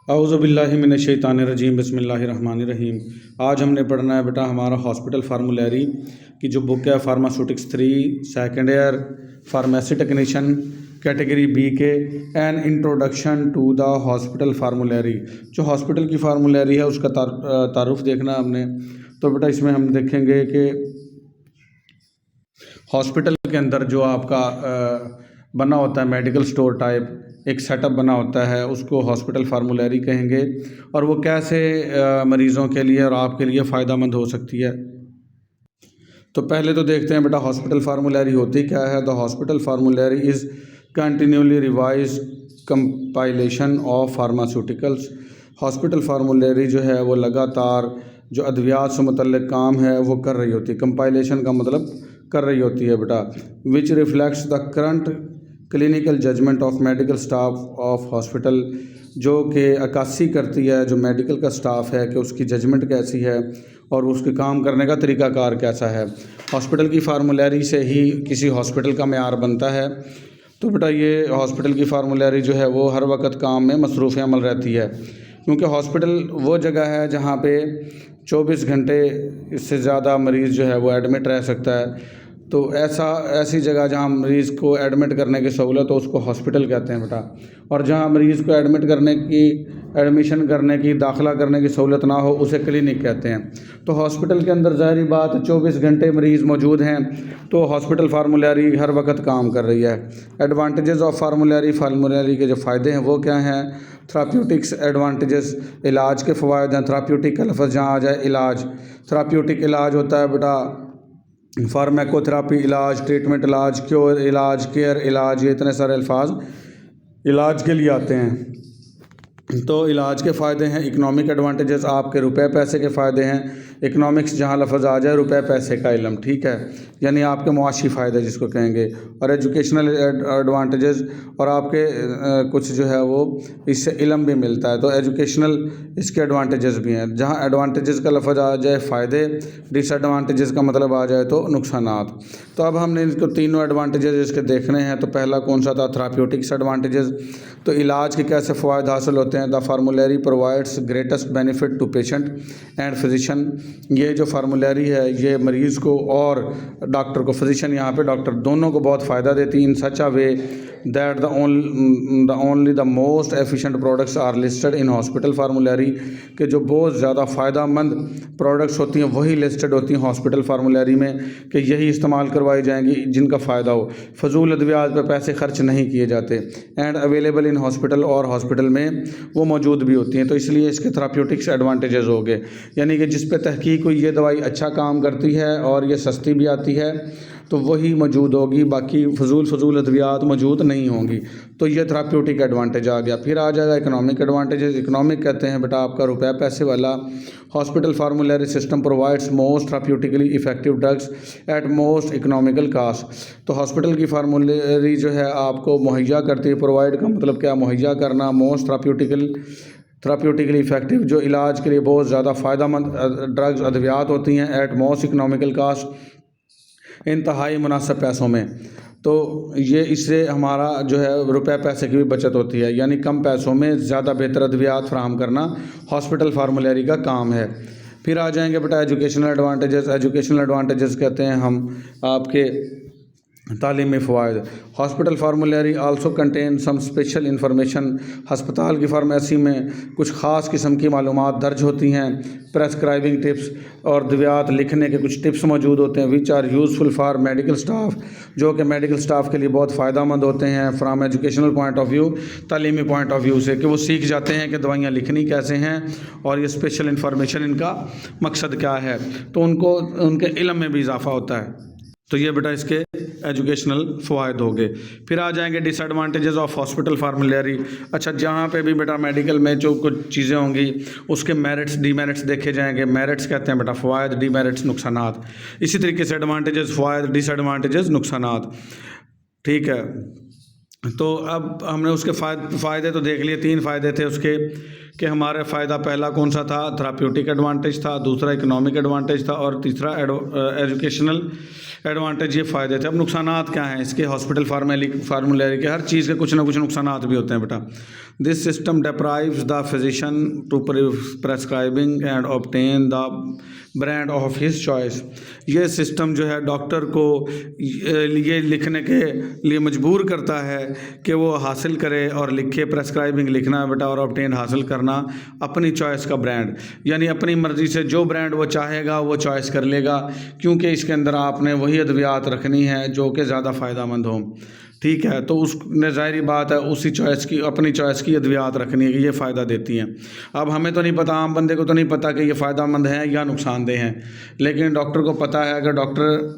औज़ुबिल्लाहिमिनश्शैतानिर्रजीम बिस्मिल्लाहिर्रहमानिर्रहीम। आज हमने पढ़ना है बेटा हमारा हॉस्पिटल फार्मूलरी की जो बुक है pharmaceutics 3 second year pharmacy technician category B के an introduction to the hospital formulary. जो हॉस्पिटल की फार्मूलरी है उसका तारुफ देखना हमने। तो बेटा इसमें हम देखेंगे कि हॉस्पिटल के अंदर जो आपका बना होता है मेडिकल स्टोर टाइप एक सेटअप बना होता है उसको हॉस्पिटल फार्मूलरी कहेंगे, और वो कैसे मरीज़ों के लिए और आपके लिए फ़ायदेमंद हो सकती है। तो पहले तो देखते हैं बेटा हॉस्पिटल फार्मूलरी होती क्या है। The hospital फार्मूलरी is continually revise compilation of pharmaceuticals. Hospital formulary जो है वो लगातार जो अद्वियात से मुतल्लिक़ काम है वो कर रही होती है। कंपाइलेशन का मतलब कर रही होती है बेटा। Which reflects the current clinical judgement of medical staff of hospital, जो कि अक्कासी करती है जो मेडिकल का स्टाफ है कि उसकी जजमेंट कैसी है और उसके काम करने का तरीक़ाकार कैसा है। हॉस्पिटल की फार्मूलरी से ही किसी हॉस्पिटल का मेयार बनता है। तो बेटा ये हॉस्पिटल की फार्मूलरी जो है वो हर वक्त काम में मसरूफ़ अमल रहती है, क्योंकि हॉस्पिटल वो जगह है जहाँ पे 24 घंटे इससे ज़्यादा मरीज़ जो है वो एडमिट रह सकता है। तो ऐसी जगह जहाँ मरीज़ को एडमिट करने की सहूलत हो उसको हॉस्पिटल कहते हैं बेटा। और जहाँ मरीज़ को एडमिशन करने की दाखिला करने की सहूलत ना हो उसे क्लिनिक कहते हैं। तो हॉस्पिटल के अंदर ज़ाहिर बात 24 घंटे मरीज़ मौजूद हैं, तो हॉस्पिटल फार्मूलरी हर वक्त काम कर रही है। एडवांटेजेस ऑफ फार्मूलरी के जो फ़ायदे हैं वो क्या हैं। थेराप्यूटिक्स एडवांटेजेस, इलाज के फ़वायद हैं। थेराप्यूटिक का लफ्ज़ जहाँ आ जाए इलाज, थेराप्यूटिक इलाज होता है बेटा फार्माकोथेरापी इलाज, ट्रीटमेंट इलाज, क्योर इलाज, केयर इलाज, ये इतने सारे अल्फाज इलाज के लिए आते हैं। तो इलाज के फ़ायदे हैं। इकनॉमिक एडवांटेजेस, आपके रुपए पैसे के फ़ायदे हैं। इकनॉमिक्स जहाँ लफ्ज़ आ जाए रुपए पैसे का इल्म, ठीक है, यानी आपके मुआशी फ़ायदे जिसको कहेंगे। और एजुकेशनल एडवांटेजेस, और आपके कुछ जो है वो इससे इल्म भी मिलता है, तो एजुकेशनल इसके एडवांटेजेस भी हैं। जहाँ एडवांटेजेस का लफ्ज़ आ जाए फ़ायदे, डिसएडवांटेजेस का मतलब आ जाए तो नुकसानात। तो अब हमने इनको तीनों एडवांटेजेस इसके देखने हैं। तो पहला कौन सा था, थेराप्यूटिक्स एडवांटेजेस। तो इलाज के कैसे फ़वायद हासिल होते हैं। The formulary provides greatest benefit to patient and physician. ये जो फार्मूलरी है ये मरीज़ को और डॉक्टर को, फिजिशियन यहाँ पे डॉक्टर दोनों को बहुत फ़ायदा देती है। In such a way that the most efficient products are listed in hospital formulary, के जो बहुत ज़्यादा फ़ायदेमंद प्रोडक्ट्स होती हैं वही लिस्टेड होती हैं हॉस्पिटल फार्मूलरी में, कि यही इस्तेमाल करवाई जाएंगी जिनका फ़ायदा हो। फजूल अद्वियात पर पैसे खर्च नहीं किए जाते। एंड अवेलेबल इन हॉस्पिटल, और हॉस्पिटल में वो मौजूद भी होती हैं। तो इसलिए इसके थेराप्यूटिक्स एडवांटेजेस हो गए, यानी कि जिस पे तहकीक हुई ये दवाई अच्छा काम करती है और ये सस्ती भी आती है तो वही मौजूद होगी, बाकी फजूल अद्वियात मौजूद नहीं होंगी। तो ये थेराप्यूटिक एडवांटेज आ गया। फिर आ जाएगा इकनॉमिक एडवांटेजेस। इकनॉमिक कहते हैं बेटा आपका रुपया पैसे वाला। Hospital formulary system provides most therapeutically effective drugs at most economical cost. तो हॉस्पिटल की फार्मूलरी जो है आपको मुहैया करती है, प्रोवाइड का मतलब क्या, मुहैया करना। मोस्ट थेराप्यूटिकली इफेक्टिव, जो इलाज के लिए बहुत ज़्यादा फ़ायदेमंद ड्रग्स अद्वियात होती हैं। एट मोस्ट इकनॉमिकल कास्ट, इंतहाई मुनासिब पैसों में। तो ये इससे हमारा जो है रुपए पैसे की भी बचत होती है, यानी कम पैसों में ज़्यादा बेहतर अद्वियात फराहम करना हॉस्पिटल फार्मूलरी का काम है। फिर आ जाएंगे बेटा एजुकेशनल एडवांटेजेस। एजुकेशनल एडवांटेजेस कहते हैं हम आपके तालीमी फ़वायद। Hospital formulary also contain some special information. हस्पताल की फार्मेसी में कुछ ख़ास किस्म की मालूमात दर्ज होती हैं। प्रेस्क्राइबिंग टिप्स, और दवात लिखने के कुछ टिप्स मौजूद होते हैं। Which are useful for medical staff, जो कि मेडिकल स्टाफ के लिए बहुत फ़ायदेमंद होते हैं। From educational point of view, तालीमी पॉइंट ऑफ व्यू से, कि वो सीख जाते हैं कि दवाइयाँ लिखनी कैसे हैं और ये स्पेशल इंफॉर्मेशन इनका मकसद क्या है, तो उनको उनके इल्म में भी इजाफा होता है। तो ये बेटा इसके एजुकेशनल फ़वायद हो गए। फिर आ जाएंगे डिसएडवांटेजेस ऑफ हॉस्पिटल फार्मूलरी। अच्छा, जहाँ पे भी बेटा मेडिकल में जो कुछ चीज़ें होंगी उसके मेरिट्स डीमेरिट्स देखे जाएंगे। मेरिट्स कहते हैं बेटा फ़वायद, डीमेरिट्स नुकसानात। इसी तरीके से एडवांटेजेस फ़वायद, डिसएडवांटेजेस नुकसानात, ठीक है। तो अब हमने उसके फ़ायदे तो देख लिए। 3 फ़ायदे थे उसके, कि हमारा फ़ायदा पहला कौन सा था, थेराप्यूटिक एडवांटेज था, दूसरा इकोनॉमिक एडवांटेज था, और तीसरा एजुकेशनल एडवांटेज, ये फ़ायदे थे। अब नुकसानात क्या हैं इसके? हॉस्पिटल फार्मूलेरी के हर चीज़ के कुछ ना कुछ नुकसानात भी होते हैं बेटा। This system deprives the physician to prescribing and obtain the brand of his choice. ये सिस्टम जो है डॉक्टर को ये लिखने के लिए मजबूर करता है कि वो हासिल करे और लिखे, प्रेस्क्राइबिंग लिखना बेटा, और ऑब्टेन हासिल करना अपनी चॉइस का ब्रांड, यानी अपनी मर्ज़ी से जो ब्रांड वो चाहेगा वो चॉइस कर लेगा, क्योंकि इसके अंदर आपने वही अद्वियात रखनी है जो कि ज़्यादा फ़ायदेमंद हो। ठीक है, तो उसने ज़ाहिर बात है उसी चॉइस की, अपनी चॉइस की अद्वियात रखनी है कि ये फ़ायदा देती हैं। अब हमें तो नहीं पता, आम बंदे को तो नहीं पता कि ये फ़ायदेमंद है या नुकसानदेह हैं, लेकिन डॉक्टर को पता है। अगर डॉक्टर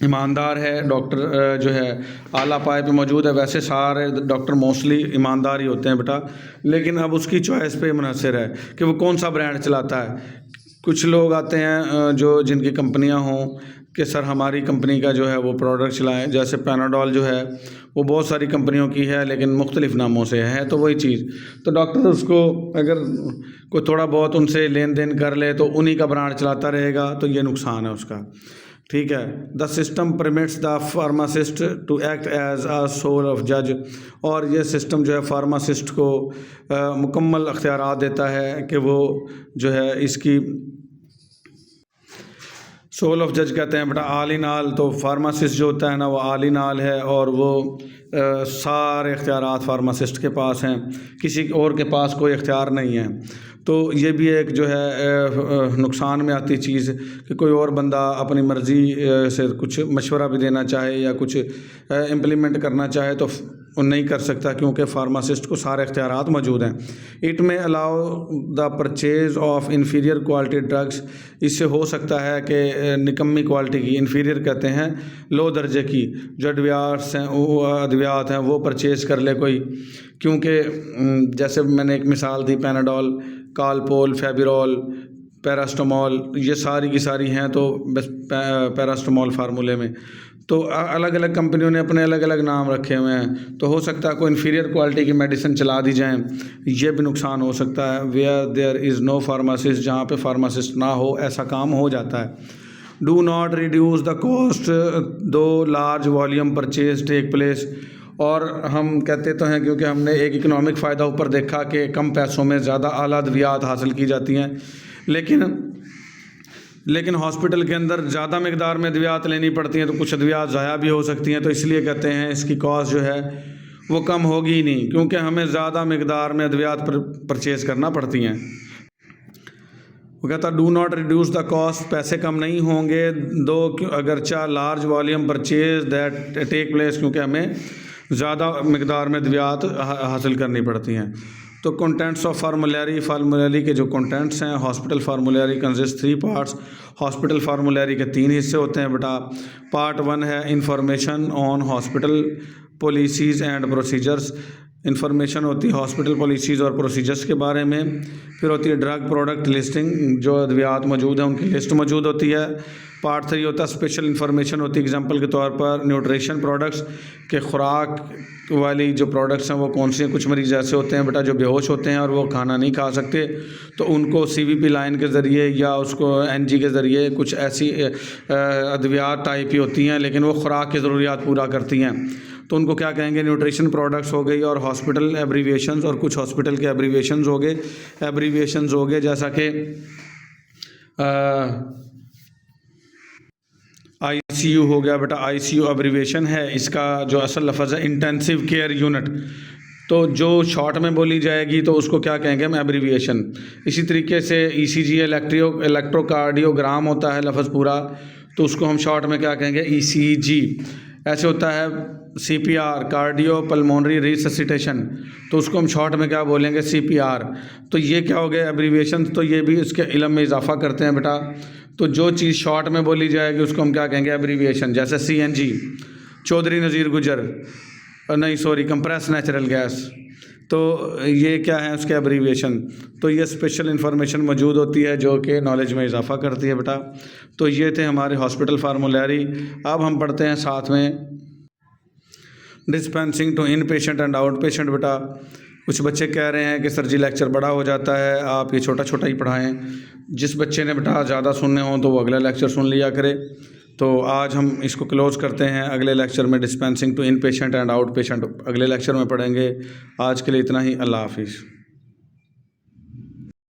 ईमानदार है, डॉक्टर जो है आला पाए पे मौजूद है, वैसे सारे डॉक्टर मोस्टली ईमानदार ही होते हैं बेटा, लेकिन अब उसकी चॉइस पे मुनहसर है कि वो कौन सा ब्रांड चलाता है। कुछ लोग आते हैं जो जिनकी कंपनियां हों कि सर हमारी कंपनी का जो है वो प्रोडक्ट चलाएं, जैसे पैनाडोल जो है वो बहुत सारी कंपनियों की है लेकिन मुख्तलिफ़ नामों से है, तो वही चीज़, तो डॉक्टर उसको अगर कोई थोड़ा बहुत उनसे लेन देन कर ले तो उन्हीं का ब्रांड चलाता रहेगा, तो ये नुकसान है उसका। ठीक है, the system permits the pharmacist to act as a sole of जज, और ये सिस्टम जो है फार्मासिस्ट को मुकम्मल अख्तियारात देता है कि वो जो है इसकी सोल ऑफ जज कहते हैं बेटा। आल इन आल, तो फार्मासिस्ट जो होता है ना वो आल इन आल है, और वो सारे इख्तियारात फार्मासिस्ट के पास हैं, किसी और के पास कोई इख्तियार नहीं है। तो ये भी एक जो है नुकसान में आती चीज़ कि कोई और बंदा अपनी मर्ज़ी से कुछ मशवरा भी देना चाहे या कुछ इम्प्लीमेंट करना चाहे तो वो नहीं कर सकता, क्योंकि फार्मासिस्ट को सारे इख्तियारात मौजूद हैं। इट में allow the purchase of inferior quality drugs, इससे हो सकता है कि निकम्मी क्वालिटी की, इन्फीरियर कहते हैं लो दर्जे की जो अद्वियात हैं वो परचेज़ कर ले कोई, क्योंकि जैसे मैंने एक मिसाल दी, पैनाडोल, कालपोल, फेबिरोल, पैरास्टामोल, ये सारी की सारी हैं तो बस पैरास्टामोल फार्मूले में, तो अलग अलग कंपनियों ने अपने अलग अलग नाम रखे हुए हैं, तो हो सकता है कोई इन्फीरियर क्वालिटी की मेडिसिन चला दी जाए, ये भी नुकसान हो सकता है। Where there is no pharmacist, जहाँ पे फार्मासिस्ट ना हो ऐसा काम हो जाता है। Do not reduce the cost though large volume purchase take place, और हम कहते तो हैं क्योंकि हमने एक इकनॉमिक फ़ायदा ऊपर देखा कि कम पैसों में ज़्यादा आला अद्वियात हासिल की जाती हैं, लेकिन हॉस्पिटल के अंदर ज़्यादा मकदार में अद्वियात लेनी पड़ती हैं तो कुछ अद्वियात ज़ाया भी हो सकती हैं, तो इसलिए कहते हैं इसकी कॉस्ट जो है वो कम होगी ही नहीं, क्योंकि हमें ज़्यादा मकदार में अद्वियात परचेज़ करना पड़ती हैं। वो कहता do not reduce the cost, पैसे कम नहीं होंगे दो अगरचा large volume purchase that take place, क्योंकि हमें ज़्यादा मकदार में अद्वियात हासिल करनी पड़ती हैं। तो कंटेंट्स ऑफ फार्मूलेरी के जो कंटेंट्स हैं, हॉस्पिटल फार्मूलेरी कंसिस्ट 3 पार्ट्स, हॉस्पिटल फार्मूलेरी के 3 हिस्से होते हैं बेटा। पार्ट 1 है information on hospital policies and procedures, information होती है हॉस्पिटल पॉलिसीज़ और प्रोसीजर्स के बारे में। फिर होती है ड्रग प्रोडक्ट लिस्टिंग, जो अद्वियात मौजूद हैं उनकी लिस्ट मौजूद होती है। पार्ट 3 होता है स्पेशल इंफॉर्मेशन होती है, एग्जांपल के तौर पर न्यूट्रिशन प्रोडक्ट्स के खुराक वाली जो प्रोडक्ट्स हैं वो कौन से हैं। कुछ मरीज़ ऐसे होते हैं बेटा जो बेहोश होते हैं और वो खाना नहीं खा सकते, तो उनको CVP लाइन के ज़रिए या उसको NG के ज़रिए कुछ ऐसी अद्वियात टाइप ही होती हैं लेकिन वो खुराक की ज़रूरियात पूरा करती हैं, तो उनको क्या कहेंगे, न्यूट्रिशन प्रोडक्ट्स हो गई। और हॉस्पिटल एब्रीविएशंस, और कुछ हॉस्पिटल के एब्रीविएशंस हो गए जैसा कि ICU हो गया बेटा, ICU एब्रीविएशन है, इसका जो असल लफ्ज़ है इंटेंसिव केयर यूनिट, तो जो शॉर्ट में बोली जाएगी तो उसको क्या कहेंगे हम, एब्रीविएशन। इसी तरीके से ECG इलेक्ट्रोकार्डियोग्राम होता है लफ्ज़ पूरा, तो उसको हम शॉर्ट में क्या कहेंगे, ECG। ऐसे होता है CPR कार्डियो पल्मोनरी रिससिटेशन, तो उसको हम शॉर्ट में क्या बोलेंगे, CPR। तो ये क्या हो गया एब्रीविएशन, तो ये भी इसके इल्म में इजाफा करते हैं बेटा। तो जो चीज़ शॉर्ट में बोली जाएगी उसको हम क्या कहेंगे, एब्रीविएशन। जैसे CNG चौधरी नज़ीर गुजर, नहीं सॉरी कंप्रेस नेचुरल गैस, तो ये क्या है उसके एब्रीविएशन। तो ये स्पेशल इन्फॉर्मेशन मौजूद होती है जो कि नॉलेज में इजाफा करती है बेटा। तो ये थे हमारे हॉस्पिटल फार्मूलेरी। अब हम पढ़ते हैं साथ में dispensing to in patient and out patient बेटा। कुछ बच्चे कह रहे हैं कि सर जी लेक्चर बड़ा हो जाता है, आप ये छोटा छोटा ही पढ़ाएं। जिस बच्चे ने बेटा ज़्यादा सुनने हों तो वो अगला लेक्चर सुन लिया करे, तो आज हम इसको क्लोज़ करते हैं। अगले लेक्चर में dispensing to in patient and out patient अगले लेक्चर में पढ़ेंगे। आज के लिए इतना ही। अल्लाह हाफिज़।